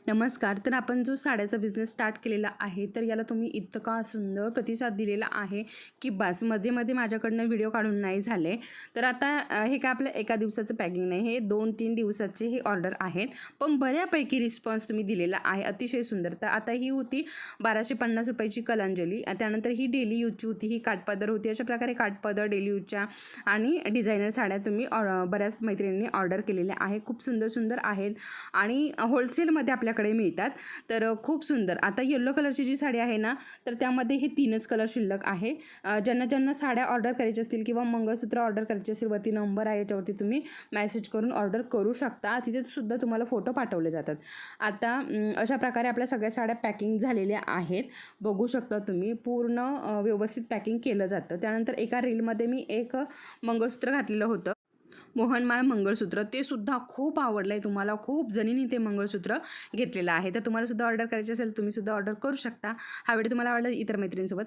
नमस्कार. तर आपण जो साड्याचा बिझनेस स्टार्ट केलेला आहे, तर याला तुम्ही इतका सुंदर प्रतिसाद दिलेला आहे की बस मध्ये माझ्याकडनं व्हिडिओ काढून नाही झाले. तर आता हे काय आपलं एका दिवसाचं पॅकिंग नाही, हे 2-3 दिवसाचे हे ऑर्डर आहेत, पण बऱ्यापैकी रिस्पॉन्स तुम्ही दिलेला आहे, अतिशय सुंदर. तर आता ही होती 1250 रुपयाची कलांजली, त्यानंतर ही डेली यूजची होती, ही काठपदर होती. अशा प्रकारे काठपदर, डेली यूजच्या आणि डिझायनर साड्या तुम्ही बऱ्याच मैत्रिणींनी ऑर्डर केलेल्या आहे. खूप सुंदर आहेत आणि होलसेलमध्ये आपल्याकडे मिळतात. तर खूप सुंदर. आता येलो कलरची जी साडी आहे ना, तर त्यामध्ये हे 3च कलर शिल्लक आहे. ज्यांना साड्या ऑर्डर करायच्या असतील किंवा मंगळसूत्र ऑर्डर करायचे असेल, वरती नंबर आहे, याच्यावरती तुम्ही मेसेज करून ऑर्डर करू शकता. तिथे सुद्धा तुम्हाला फोटो पाठवले जातात. आता अशा प्रकारे आपल्या सगळ्या साड्या पॅकिंग झालेल्या आहेत. बघू शकता तुम्ही, पूर्ण व्यवस्थित पॅकिंग केलं जातं. त्यानंतर एका रीलमध्ये मी एक मंगळसूत्र घातलेलं होतं, मोहनमाळ मंगळसूत्र. ते सुद्धा खूप आवडलं आहे तुम्हाला. खूप जणींनी ते मंगळसूत्र घेतलेलं आहे. तर तुम्हाला सुद्धा ऑर्डर करायचे असेल, तुम्ही सुद्धा ऑर्डर करू शकता. हा व्हिडिओ तुम्हाला आवडला इतर मैत्रिणींसोबत